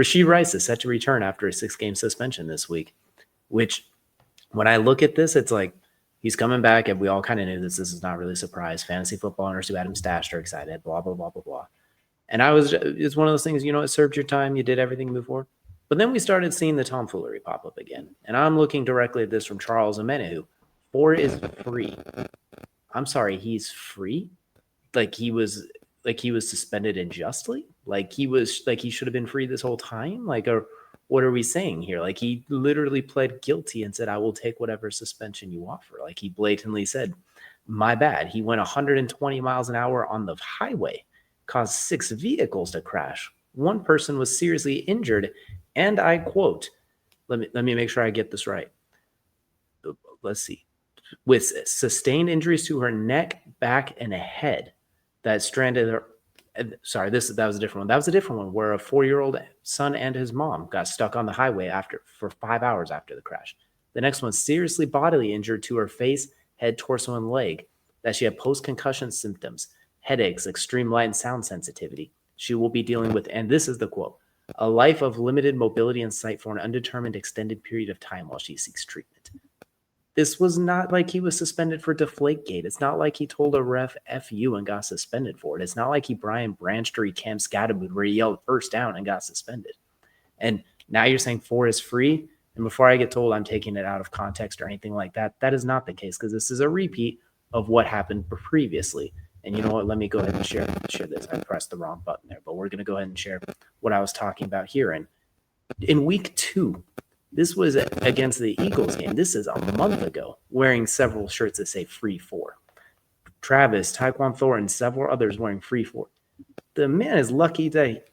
Rashee Rice is set to return after a 6-game suspension this week, which when I look at this, it's like he's coming back, and we all kind of knew this. This is not really a surprise. Fantasy football owners who had him stashed are excited, blah, blah, blah, blah, blah. And it's one of those things, it served your time. You did everything before. But then we started seeing the tomfoolery pop up again. And I'm looking directly at this from Charles Omenihu. 4 is free. I'm sorry, he's free? Like he was suspended unjustly? Like he should have been free this whole time? Or what are we saying here? Like he literally pled guilty and said, I will take whatever suspension you offer. Like he blatantly said, my bad. He went 120 miles an hour on the highway, caused 6 vehicles to crash. One person was seriously injured, and I quote, let me make sure I get this right. Let's see. With sustained injuries to her neck, back, and head that stranded her. Sorry, that was a different one. That was a different one where a 4-year-old son and his mom got stuck on the highway for 5 hours after the crash. The next one, seriously bodily injured to her face, head, torso, and leg, that she had post-concussion symptoms, headaches, extreme light and sound sensitivity. She will be dealing with, and this is the quote, a life of limited mobility and sight for an undetermined extended period of time while she seeks treatment. This was not like he was suspended for Deflategate. It's not like he told a ref F you and got suspended for it. It's not like he Brian Branched or he Cam Scatterwood where he yelled first down and got suspended. And now you're saying 4 is free? And before I get told I'm taking it out of context or anything like that, that is not the case because this is a repeat of what happened previously. And you know what? Let me go ahead and share this. I pressed the wrong button there, but we're going to go ahead and share what I was talking about here. And in week 2, this was against the Eagles game. This is a month ago, wearing several shirts that say free 4. Travis, Tyquan Thornton, several others wearing free 4. The man is lucky that.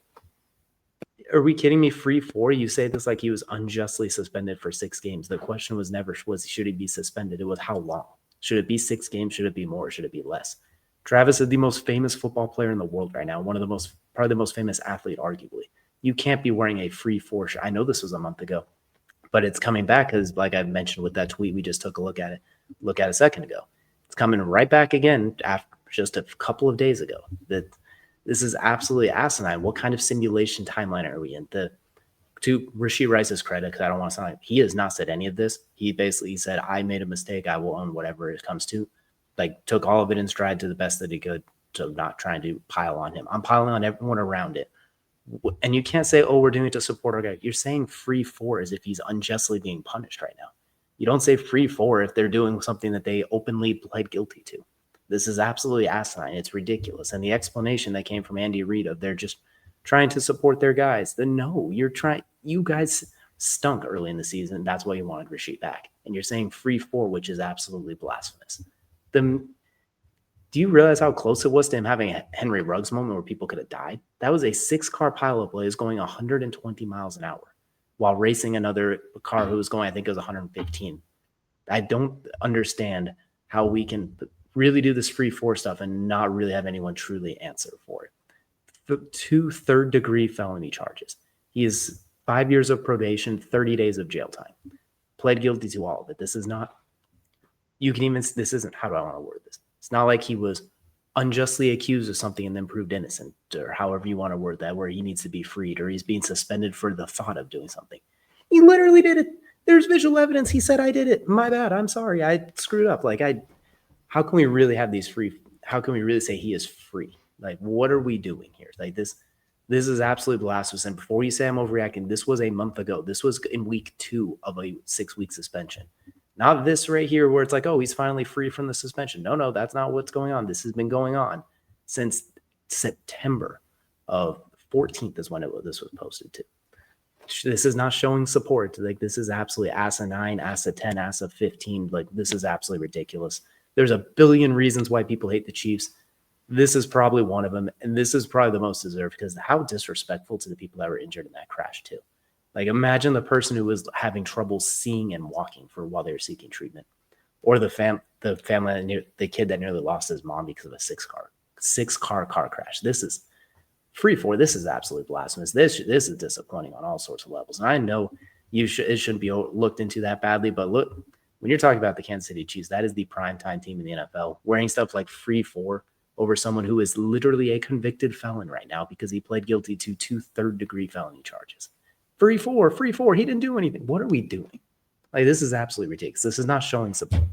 Are we kidding me? Free 4? You say this like he was unjustly suspended for 6 games. The question was never should he be suspended. It was how long. Should it be 6 games? Should it be more? Should it be less? Travis is the most famous football player in the world right now. Probably the most famous athlete, arguably. You can't be wearing a free 4 shirt. I know this was a month ago, but it's coming back because, like I mentioned with that tweet we just took a look at a second ago. It's coming right back again after just a couple of days ago. That this is absolutely asinine. What kind of simulation timeline are we in? To Rashee Rice's credit, because I don't want to sound like he has not said any of this. He basically said, I made a mistake. I will own whatever it comes to. Like, took all of it in stride to the best that he could, to not trying to pile on him. I'm piling on everyone around it. And you can't say, oh, we're doing it to support our guy. You're saying free 4 as if he's unjustly being punished right now. You don't say free 4 if they're doing something that they openly pled guilty to. This is absolutely asinine. It's ridiculous. And the explanation that came from Andy Reid of they're just trying to support their guys. Then no, you guys stunk early in the season. That's why you wanted Rashee back. And you're saying free 4, which is absolutely blasphemous. Do you realize how close it was to him having a Henry Ruggs moment where people could have died? That was a 6-car pile of blaze going 120 miles an hour while racing another car who was going, I think it was 115. I don't understand how we can really do this free 4 stuff and not really have anyone truly answer for it. 2 third-degree felony charges. He is 5 years of probation, 30 days of jail time. Pled guilty to all of it. This isn't, how do I want to word this? It's not like he was unjustly accused of something and then proved innocent, or however you want to word that, where he needs to be freed or he's being suspended for the thought of doing something. He literally did it. There's visual evidence. He said, I did it. My bad. I'm sorry. I screwed up. How can we really have these free? How can we really say he is free? Like, what are we doing here? Like this is absolutely blasphemous. And before you say I'm overreacting, this was a month ago. This was in week 2 of a 6-week suspension. Not this right here where it's like, oh, he's finally free from the suspension. No, that's not what's going on. This has been going on since September of 14th is when this was posted to. This is not showing support. Like, this is absolutely ASA 9, ASA 10, ASA 15. Like, this is absolutely ridiculous. There's a billion reasons why people hate the Chiefs. This is probably one of them. And this is probably the most deserved because how disrespectful to the people that were injured in that crash too. Like, imagine the person who was having trouble seeing and walking while they were seeking treatment, or the family, the kid that nearly lost his mom because of a 6-car car crash. This is free 4. This is absolutely blasphemous. This is disappointing on all sorts of levels. And I know it shouldn't be looked into that badly, but look, when you're talking about the Kansas City Chiefs, that is the primetime team in the NFL, wearing stuff like free 4 over someone who is literally a convicted felon right now because he pled guilty to 2 third-degree felony charges. free four. He didn't do anything. What are we doing? Like, this is absolutely ridiculous. This is not showing support.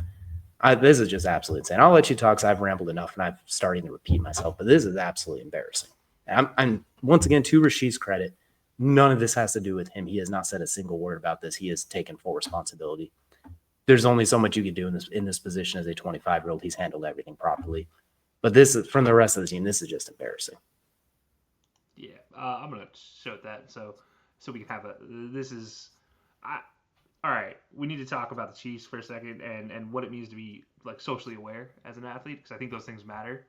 This is just absolutely insane. I'll let you talk because I've rambled enough and I'm starting to repeat myself, but this is absolutely embarrassing. I'm once again, to Rashee's credit, none of this has to do with him. He has not said a single word about this. He has taken full responsibility. There's only so much you can do in this position as a 25-year-old. He's handled everything properly. But this is, from the rest of the team, this is just embarrassing. Yeah, I'm gonna show that so we can have a. This is, all right. We need to talk about the Chiefs for a second and what it means to be like socially aware as an athlete because I think those things matter.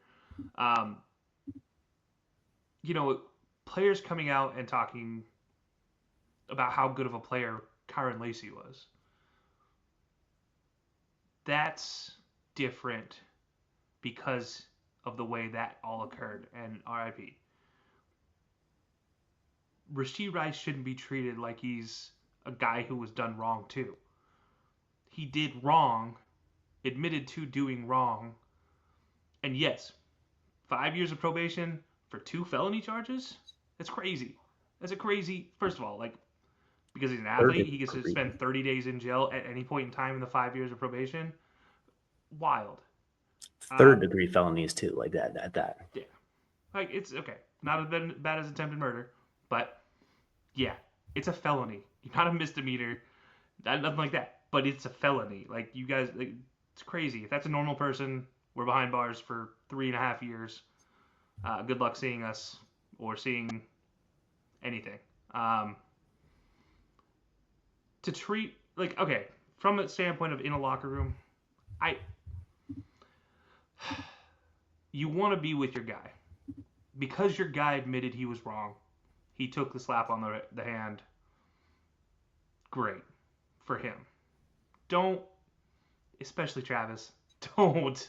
Um, players coming out and talking about how good of a player Kyron Lacey was. That's different because of the way that all occurred. And RIP. Rashee Rice shouldn't be treated like he's a guy who was done wrong too. He did wrong, admitted to doing wrong, and yes, 5 years of probation for 2 felony charges? That's crazy. That's a crazy. First of all, like because he's an athlete, he gets to spend 30 days in jail at any point in time in the 5 years of probation. Wild. Third-degree felonies too, like that. At that. Yeah, like it's okay. Not as bad as attempted murder, but yeah, it's a felony. Not a misdemeanor. Nothing like that. But it's a felony. Like you guys, like, it's crazy. If that's a normal person, we're behind bars for 3.5 years. Good luck seeing us or seeing anything. To treat like okay, from a standpoint of in a locker room, you want to be with your guy because your guy admitted he was wrong. He took the slap on the hand. Great for him. Don't, especially Travis. Don't.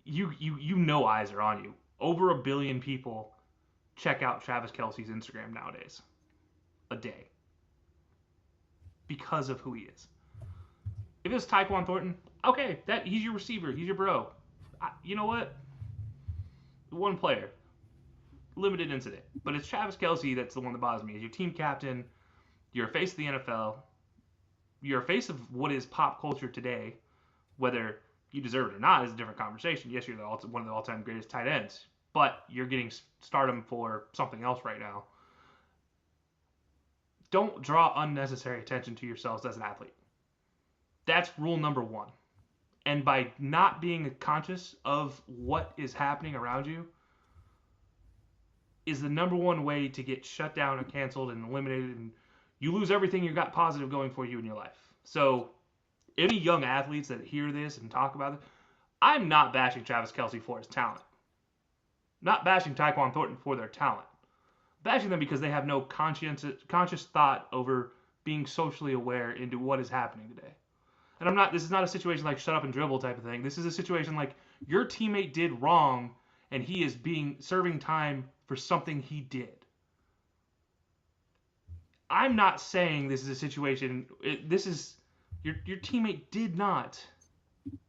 You know eyes are on you. Over 1 billion people check out Travis Kelce's Instagram nowadays, a day, because of who he is. If it's Tyquan Thornton, okay, he's your receiver, he's your bro. You know what? One player, limited incident, but it's Travis Kelce that's the one that bothers me. As your team captain, you're a face of the NFL, you're a face of what is pop culture today. Whether you deserve it or not is a different conversation. Yes, you're one of the all-time greatest tight ends, but you're getting stardom for something else right now. Don't draw unnecessary attention to yourselves as an athlete. That's rule number 1. And by not being conscious of what is happening around you is the number 1 way to get shut down and canceled and eliminated, and you lose everything you've got positive going for you in your life. So any young athletes that hear this and talk about it, I'm not bashing Travis Kelce for his talent. Not bashing Tyquan Thornton for their talent. Bashing them because they have no conscious thought over being socially aware into what is happening today. And this is not a situation like shut up and dribble type of thing. This is a situation like your teammate did wrong and he is serving time for something he did. I'm not saying this is a situation. This is your teammate did not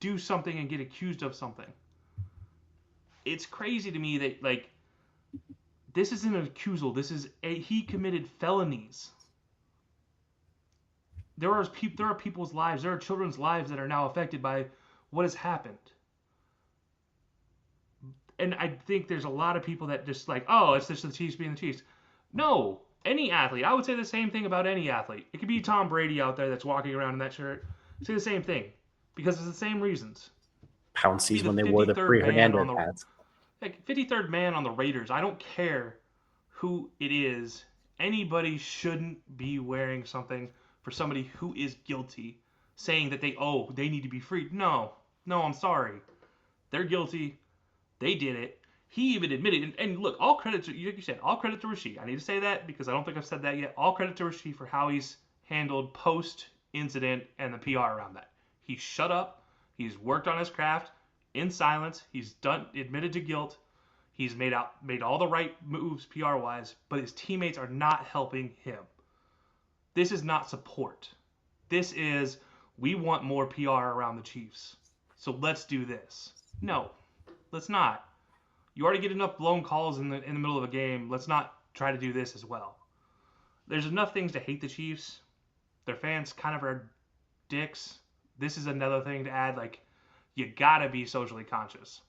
do something and get accused of something. It's crazy to me that like this isn't an accusal. He committed felonies. There are people's lives, there are children's lives that are now affected by what has happened. And I think there's a lot of people that just like, oh, it's just the Chiefs being the Chiefs. No, any athlete. I would say the same thing about any athlete. It could be Tom Brady out there that's walking around in that shirt. Say the same thing because it's the same reasons. Pouncey's when they wore the free Hernandez hats. Like 53rd man on the Raiders. I don't care who it is. Anybody shouldn't be wearing something for somebody who is guilty, saying that they need to be freed. No, I'm sorry. They're guilty. They did it. He even admitted, and look, all credit to, like you said, all credit to Rashee. I need to say that because I don't think I've said that yet. All credit to Rashee for how he's handled post-incident and the PR around that. He's shut up. He's worked on his craft in silence. He's admitted to guilt. He's made all the right moves PR-wise, but his teammates are not helping him. This is not support. This is, we want more PR around the Chiefs, so let's do this. No, let's not. You already get enough blown calls in the middle of a game. Let's not try to do this as well. there's enough things to hate the Chiefs. Their fans kind of are dicks. This is another thing to add. Like, you gotta be socially conscious,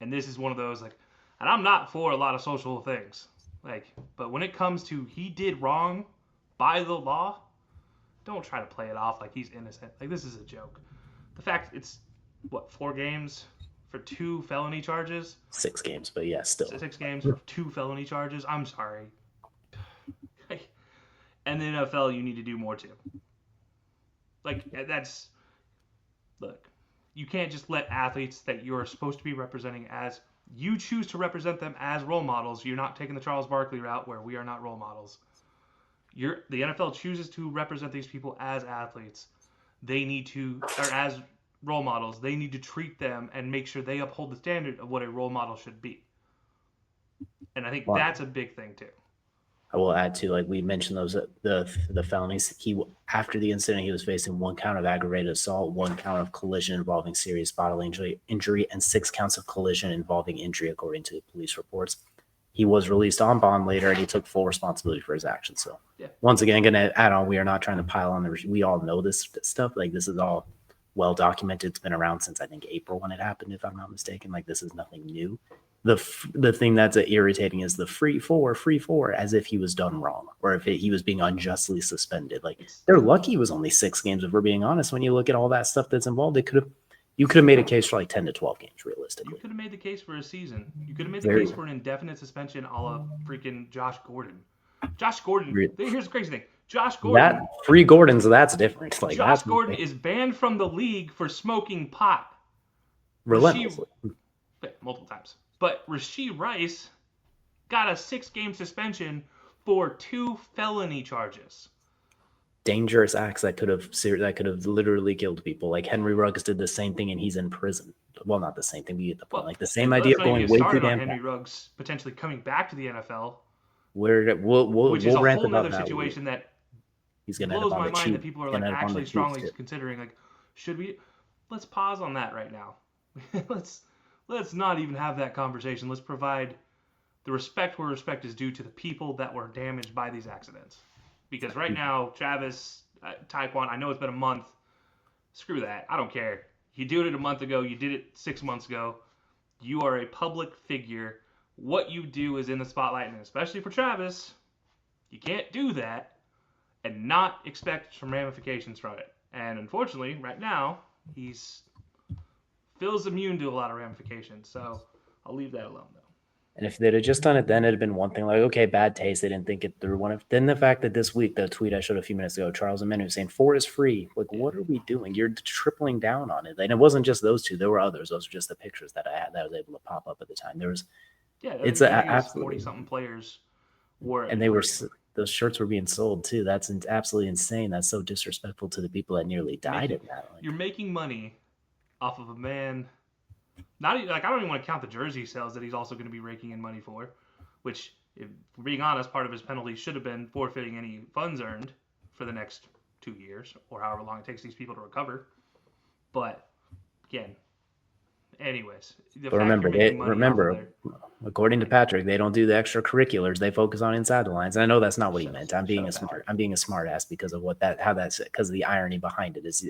and this is one of those, like, and I'm not for a lot of social things, like, but when it comes to he did wrong by the law, don't try to play it off like he's innocent. Like, this is a joke. The fact it's, what, 4 games for 2 felony charges? 6 games, but yeah, still. 6 games for 2 felony charges? I'm sorry. And the NFL, you need to do more too. Like, that's, look, you can't just let athletes that you're supposed to be representing as, you choose to represent them as role models. You're not taking the Charles Barkley route where we are not role models. The NFL chooses to represent these people as athletes. They need to, or as role models, they need to treat them and make sure they uphold the standard of what a role model should be. And I think that's a big thing too. I will add to, like we mentioned, those the felonies. After the incident, he was facing 1 count of aggravated assault, 1 count of collision involving serious bodily injury, and 6 counts of collision involving injury, according to the police reports. He was released on bond later, and he took full responsibility for his actions. So, once again, going to add on, we are not trying to pile on we all know this stuff. Like, this is all well documented. It's been around since, I think, April when it happened, if I'm not mistaken. Like, this is nothing new. The thing that's irritating is the free for, as if he was done wrong, or if he was being unjustly suspended. Like, they're lucky it was only 6 games, if we're being honest. When you look at all that stuff that's involved, you could have made a case for like 10 to 12 games, realistically. You could have made the case for a season. You could have made the case for an indefinite suspension a la freaking Josh Gordon. Here's the crazy thing. Josh Gordon. That free Gordon's, that's different. Like, Josh Gordon is banned from the league for smoking pot. Relentlessly. Multiple times. But Rashee Rice got a 6-game suspension for 2 felony charges. Dangerous acts that could have literally killed people. Like, Henry Ruggs did the same thing, and he's in prison. Well, not the same thing, but you get the point. Like, the same idea of going way too damn. Henry Ruggs potentially coming back to the NFL. Which is a rant whole about other situation that he's going to blows my mind that people are like actually strongly considering, like, should we? Let's pause on that right now. Let's not even have that conversation. Let's provide the respect where respect is due to the people that were damaged by these accidents. Because right now, Travis, Taekwon, I know it's been a month. Screw that. I don't care. You did it a month ago. You did it 6 months ago. You are a public figure. What you do is in the spotlight, and especially for Travis, you can't do that and not expect some ramifications from it. And unfortunately, right now, feels immune to a lot of ramifications. So I'll leave that alone, though. And if they'd have just done it then, it'd have been one thing. Like, okay, bad taste. They didn't think it through. Then the fact that this week, the tweet I showed a few minutes ago, Charles and Menu saying 4 is free. Like, what are we doing? You're tripling down on it. And it wasn't just those 2. There were others. Those were just the pictures that I had that I was able to pop up at the time. There was, it's absolutely 40-something players wore it. And those shirts were being sold too. That's absolutely insane. That's so disrespectful to the people that nearly died in that. You're making money off of a man. Not even, like, I don't even want to count the jersey sales that he's also going to be raking in money for, which, if we're being honest, part of his penalty should have been forfeiting any funds earned for the next 2 years or however long it takes these people to recover. But again, anyways, but remember, according to Patrick, they don't do the extracurriculars. They focus on inside the lines. And I know that's not what he meant. I'm being a smart ass because of because of the irony behind it is.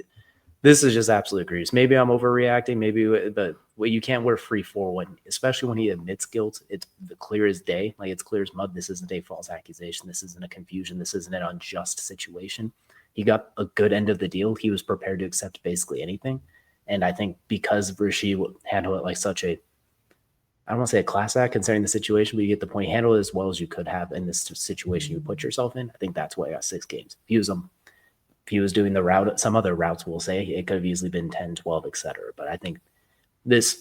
This is just absolute egregious. Maybe I'm overreacting. But you can't wear free for especially when he admits guilt. It's clear as day. Like, it's clear as mud. This isn't a false accusation. This isn't a confusion. This isn't an unjust situation. He got a good end of the deal. He was prepared to accept basically anything. And I think because Rashee handled it like such I don't want to say a class act considering the situation, but you get the point. He handled it as well as you could have in this situation you put yourself in. I think that's why I got 6 games. If he was doing the route, some other routes, we'll say, it could have easily been 10, 12, etc. But I think good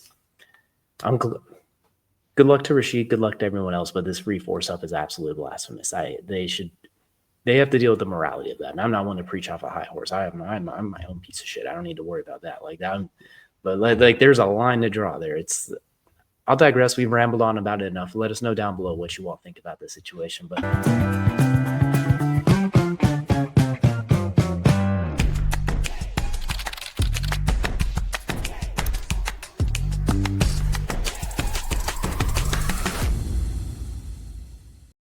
luck to Rashee, good luck to everyone else, but this free for stuff is absolutely blasphemous. They have to deal with the morality of that. And I'm not one to preach off a high horse. I'm my own piece of shit. I don't need to worry about that. Like that. But like there's a line to draw there. I'll digress. We've rambled on about it enough. Let us know down below what you all think about this situation. But